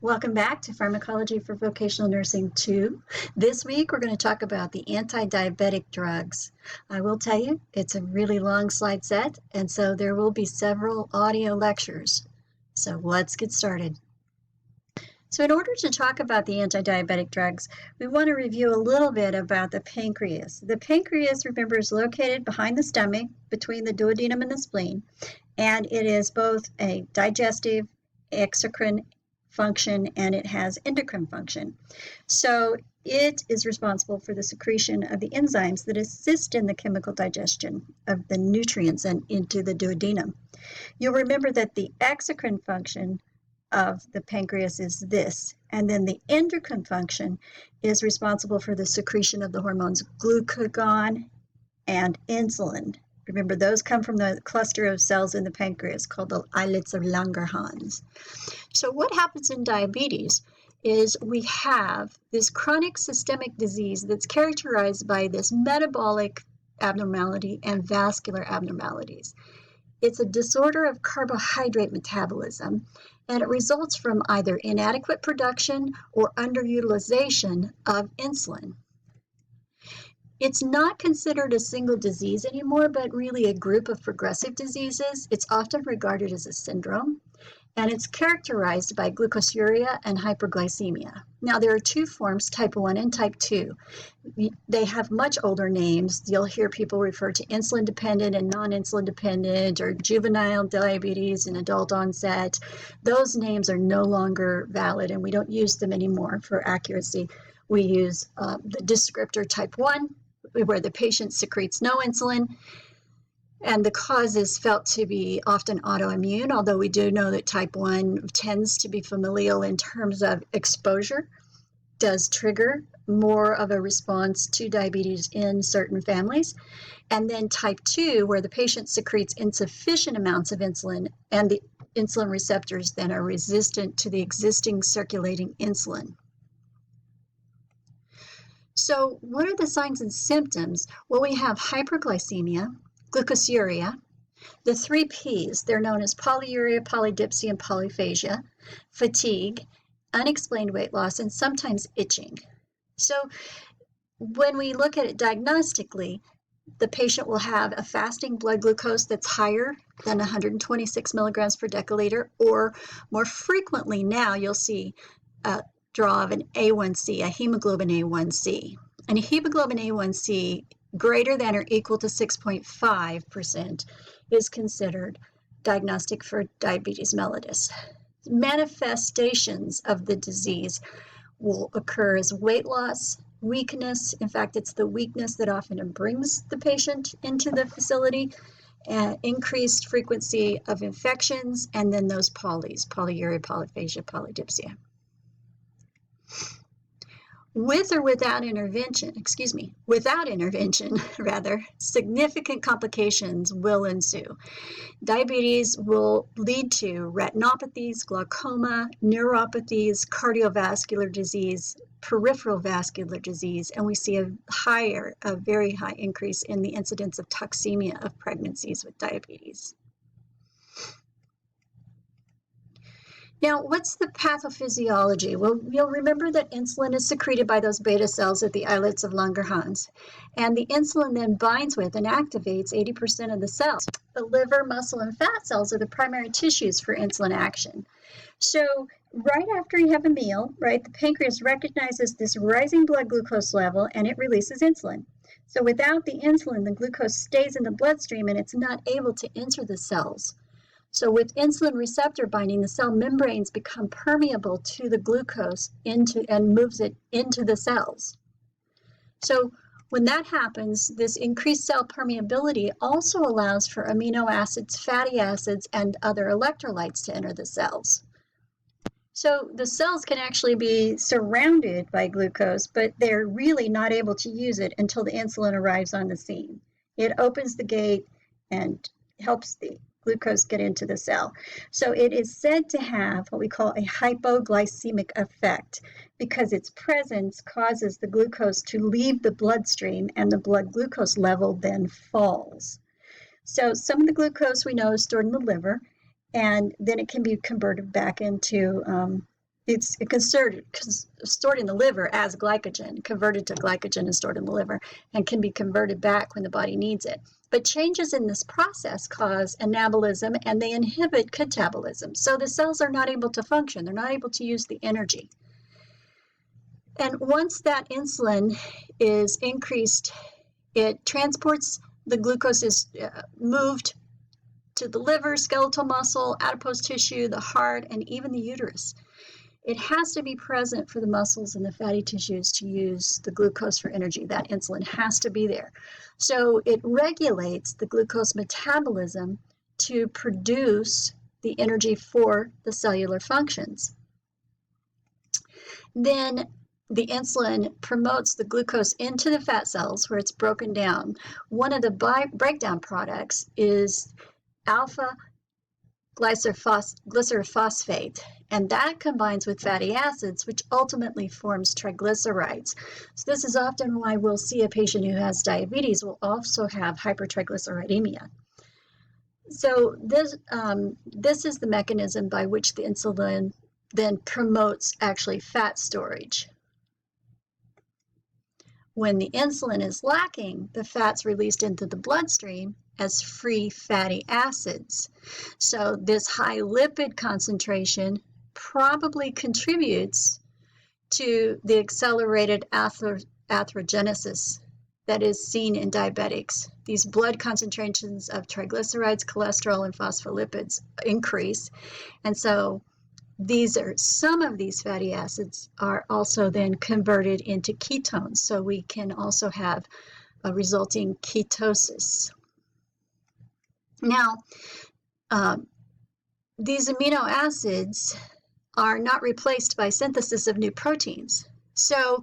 Welcome back to Pharmacology for Vocational Nursing 2. This week we're going to talk about the anti-diabetic drugs. I will tell you, it's a really long slide set, and so there will be several audio lectures. So let's get started. So in order to talk about the anti-diabetic drugs, we want to review a little bit about the pancreas. The pancreas, remember, is located behind the stomach, between the duodenum and the spleen, and it is both a digestive, exocrine function, and it has endocrine function. So it is responsible for the secretion of the enzymes that assist in the chemical digestion of the nutrients and into the duodenum. You'll remember that the exocrine function of the pancreas is this, and then the endocrine function is responsible for the secretion of the hormones glucagon and insulin. Remember, those come from the cluster of cells in the pancreas called the islets of Langerhans. So what happens in diabetes is we have this chronic systemic disease that's characterized by this metabolic abnormality and vascular abnormalities. It's a disorder of carbohydrate metabolism, and it results from either inadequate production or underutilization of insulin. It's not considered a single disease anymore, but really a group of progressive diseases. It's often regarded as a syndrome, and it's characterized by glucosuria and hyperglycemia. Now, there are two forms, type 1 and type 2. They have much older names. You'll hear people refer to insulin-dependent and non-insulin dependent, or juvenile diabetes and adult onset. Those names are no longer valid, and we don't use them anymore for accuracy. We use the descriptor type 1, where the patient secretes no insulin, and the cause is felt to be often autoimmune, although we do know that type 1 tends to be familial in terms of exposure, does trigger more of a response to diabetes in certain families. And then type 2, where the patient secretes insufficient amounts of insulin, and the insulin receptors then are resistant to the existing circulating insulin. So what are the signs and symptoms? Well, we have hyperglycemia, glucosuria, the 3 Ps, they're known as polyuria, polydipsia, and polyphagia, fatigue, unexplained weight loss, and sometimes itching. So when we look at it diagnostically, the patient will have a fasting blood glucose that's higher than 126 milligrams per deciliter, or more frequently now you'll see draw of an A1C, a hemoglobin A1C. And a hemoglobin A1C greater than or equal to 6.5% is considered diagnostic for diabetes mellitus. Manifestations of the disease will occur as weight loss, weakness. In fact, it's the weakness that often brings the patient into the facility, increased frequency of infections, and then those polyuria, polyphagia, polydipsia. With or without intervention, significant complications will ensue. Diabetes will lead to retinopathies, glaucoma, neuropathies, cardiovascular disease, peripheral vascular disease, and we see a very high increase in the incidence of toxemia of pregnancies with diabetes. Now, what's the pathophysiology? Well, you'll remember that insulin is secreted by those beta cells at the islets of Langerhans, and the insulin then binds with and activates 80% of the cells. The liver, muscle, and fat cells are the primary tissues for insulin action. So right after you have a meal, the pancreas recognizes this rising blood glucose level, and it releases insulin. So without the insulin, the glucose stays in the bloodstream, and it's not able to enter the cells. So with insulin receptor binding, the cell membranes become permeable to the glucose and moves it into the cells. So when that happens, this increased cell permeability also allows for amino acids, fatty acids, and other electrolytes to enter the cells. So the cells can actually be surrounded by glucose, but they're really not able to use it until the insulin arrives on the scene. It opens the gate and helps the glucose get into the cell. So it is said to have what we call a hypoglycemic effect, because its presence causes the glucose to leave the bloodstream, and the blood glucose level then falls. So some of the glucose we know is stored in the liver, and then it can be converted back into it's stored in the liver as glycogen, converted to glycogen and stored in the liver, and can be converted back when the body needs it. But changes in this process cause anabolism, and they inhibit catabolism. So the cells are not able to function. They're not able to use the energy. And once that insulin is increased, it transports the glucose is moved to the liver, skeletal muscle, adipose tissue, the heart, and even the uterus. It has to be present for the muscles and the fatty tissues to use the glucose for energy. That insulin has to be there. So it regulates the glucose metabolism to produce the energy for the cellular functions. Then the insulin promotes the glucose into the fat cells where it's broken down. One of the breakdown products is alpha glycerphosphate, and that combines with fatty acids, which ultimately forms triglycerides. So this is often why we'll see a patient who has diabetes will also have hypertriglyceridemia. So this is the mechanism by which the insulin then promotes actually fat storage. When the insulin is lacking, the fat's released into the bloodstream as free fatty acids. So this high lipid concentration probably contributes to the accelerated atherogenicis that is seen in diabetics. These blood concentrations of triglycerides, cholesterol, and phospholipids increase. And so some of these fatty acids are also then converted into ketones. So we can also have a resulting ketosis. Now, these amino acids are not replaced by synthesis of new proteins. So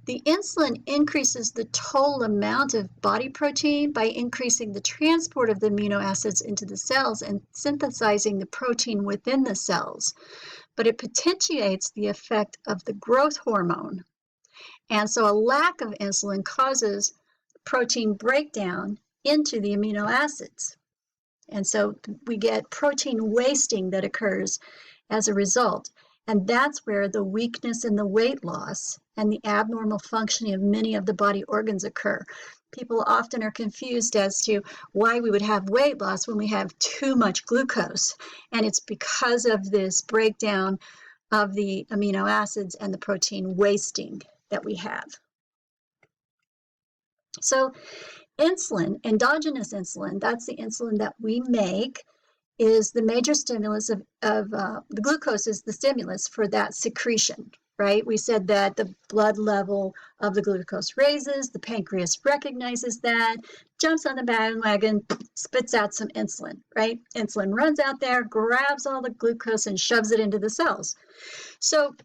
the insulin increases the total amount of body protein by increasing the transport of the amino acids into the cells and synthesizing the protein within the cells. But it potentiates the effect of the growth hormone. And so a lack of insulin causes protein breakdown into the amino acids. And so we get protein wasting that occurs as a result. And that's where the weakness and the weight loss and the abnormal functioning of many of the body organs occur. People often are confused as to why we would have weight loss when we have too much glucose. And it's because of this breakdown of the amino acids and the protein wasting that we have. So insulin, endogenous insulin, that's the insulin that we make, is the major stimulus of the glucose is the stimulus for that secretion, right? We said that the blood level of the glucose raises, the pancreas recognizes that, jumps on the bandwagon, spits out some insulin, right? Insulin runs out there, grabs all the glucose and shoves it into the cells. So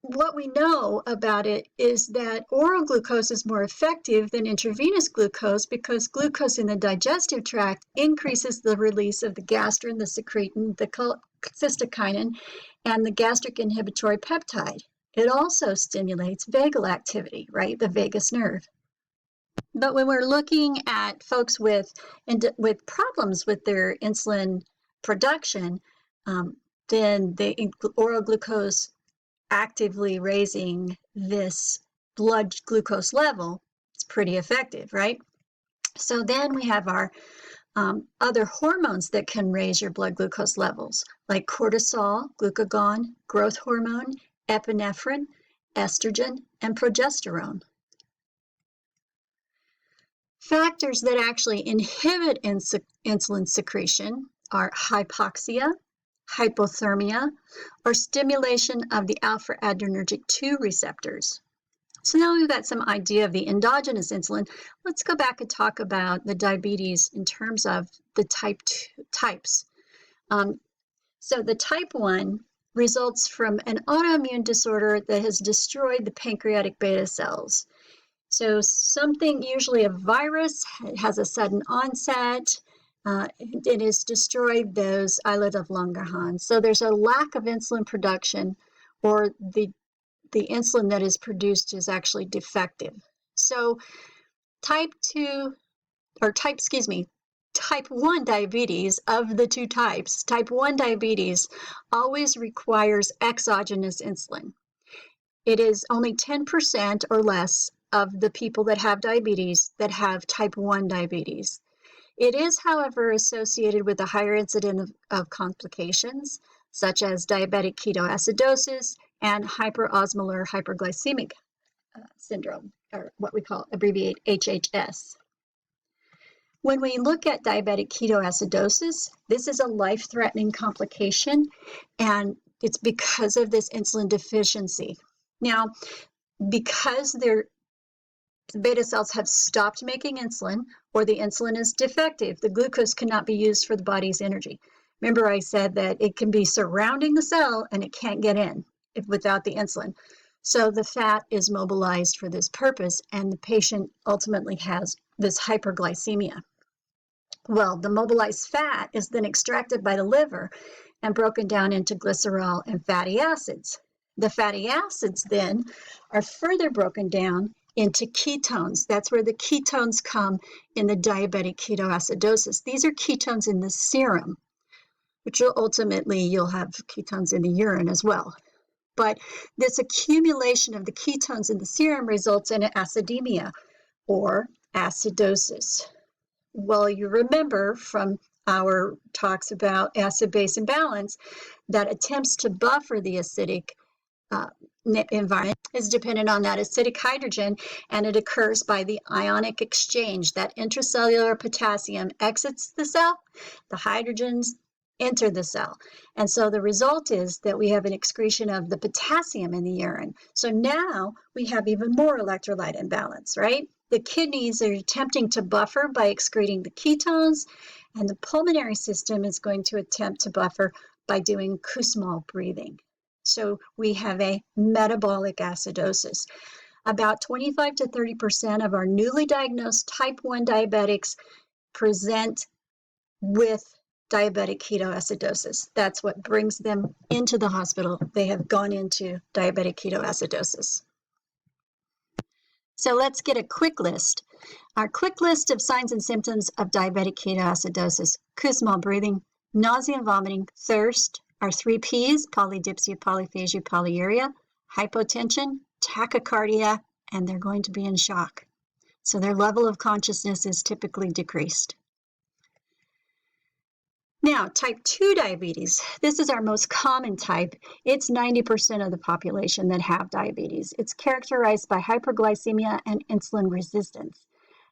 what we know about it is that oral glucose is more effective than intravenous glucose because glucose in the digestive tract increases the release of the gastrin, the secretin, the cystokinin, and the gastric inhibitory peptide. It also stimulates vagal activity, right? The vagus nerve. But when we're looking at folks with problems with their insulin production, then the oral glucose actively raising this blood glucose level is pretty effective, right? So then we have our other hormones that can raise your blood glucose levels, like cortisol, glucagon, growth hormone, epinephrine, estrogen, and progesterone. Factors that actually inhibit insulin secretion are hypoxia, hypothermia, or stimulation of the alpha-adrenergic 2 receptors. So now we've got some idea of the endogenous insulin. Let's go back and talk about the diabetes in terms of the types. So the type 1 results from an autoimmune disorder that has destroyed the pancreatic beta cells. So something, usually a virus, has a sudden onset. It has destroyed those islet of Langerhans. So there's a lack of insulin production, or the insulin that is produced is actually defective. So type type 1 diabetes, of the two types, type 1 diabetes always requires exogenous insulin. It is only 10% or less of the people that have diabetes that have type 1 diabetes. It is, however, associated with a higher incidence of complications, such as diabetic ketoacidosis and hyperosmolar hyperglycemic syndrome, or what we call abbreviate HHS. When we look at diabetic ketoacidosis, this is a life-threatening complication, and it's because of this insulin deficiency. Now, because the beta cells have stopped making insulin, or the insulin is defective, the glucose cannot be used for the body's energy. Remember, I said that it can be surrounding the cell and it can't get in without the insulin. So the fat is mobilized for this purpose, and the patient ultimately has this hyperglycemia. Well, the mobilized fat is then extracted by the liver and broken down into glycerol and fatty acids. The fatty acids then are further broken down into ketones. That's where the ketones come in the diabetic ketoacidosis. These are ketones in the serum, which will ultimately you'll have ketones in the urine as well. But this accumulation of the ketones in the serum results in acidemia or acidosis. Well, you remember from our talks about acid-base imbalance that attempts to buffer the acidic environment is dependent on that acidic hydrogen, and it occurs by the ionic exchange. That intracellular potassium exits the cell, the hydrogens enter the cell. And so the result is that we have an excretion of the potassium in the urine. So now we have even more electrolyte imbalance, right? The kidneys are attempting to buffer by excreting the ketones, and the pulmonary system is going to attempt to buffer by doing Kussmaul breathing. So we have a metabolic acidosis. About 25 to 30% of our newly diagnosed type 1 diabetics present with diabetic ketoacidosis. That's what brings them into the hospital. They have gone into diabetic ketoacidosis. So let's get a quick list. Our quick list of signs and symptoms of diabetic ketoacidosis: Kussmaul breathing, nausea and vomiting, thirst, our 3 Ps, polydipsia, polyphagia, polyuria, hypotension, tachycardia, and they're going to be in shock. So their level of consciousness is typically decreased. Now, type 2 diabetes. This is our most common type. It's 90% of the population that have diabetes. It's characterized by hyperglycemia and insulin resistance.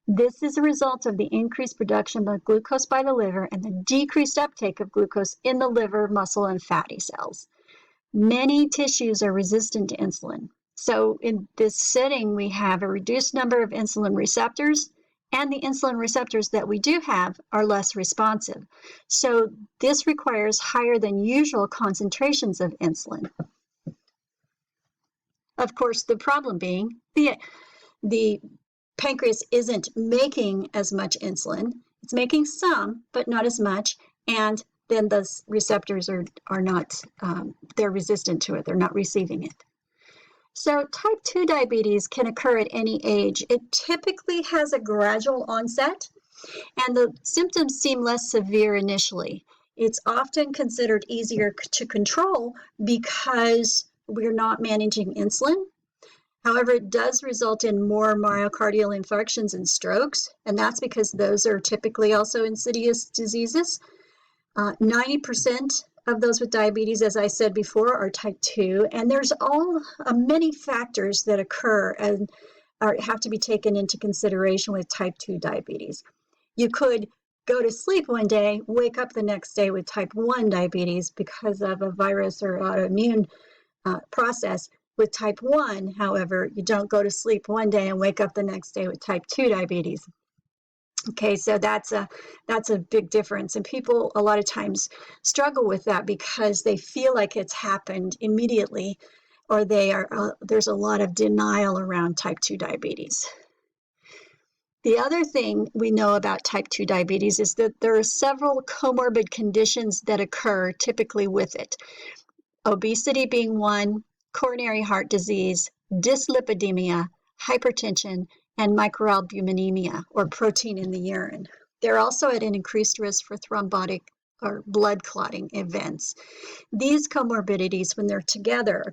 This is a result of the increased production of glucose by the liver and the decreased uptake of glucose in the liver, muscle, and fatty cells. Many tissues are resistant to insulin. So in this setting, we have a reduced number of insulin receptors, and the insulin receptors that we do have are less responsive. So this requires higher than usual concentrations of insulin. Of course, the problem being the pancreas isn't making as much insulin. It's making some, but not as much, and then the receptors are not, they're resistant to it. They're not receiving it. So type 2 diabetes can occur at any age. It typically has a gradual onset, and the symptoms seem less severe initially. It's often considered easier to control because we're not managing insulin. However, it does result in more myocardial infarctions and strokes, and that's because those are typically also insidious diseases. 90% of those with diabetes, as I said before, are type 2, and there's many factors that occur and have to be taken into consideration with type 2 diabetes. You could go to sleep one day, wake up the next day with type 1 diabetes because of a virus or autoimmune process. With type 1, however, you don't go to sleep one day and wake up the next day with type 2 diabetes. Okay, so that's a big difference, and people a lot of times struggle with that because they feel like it's happened immediately, or there's a lot of denial around type 2 diabetes. The other thing we know about type 2 diabetes is that there are several comorbid conditions that occur typically with it. Obesity being one, coronary heart disease, dyslipidemia, hypertension, and microalbuminemia, or protein in the urine. They're also at an increased risk for thrombotic or blood clotting events. These comorbidities, when they're together, are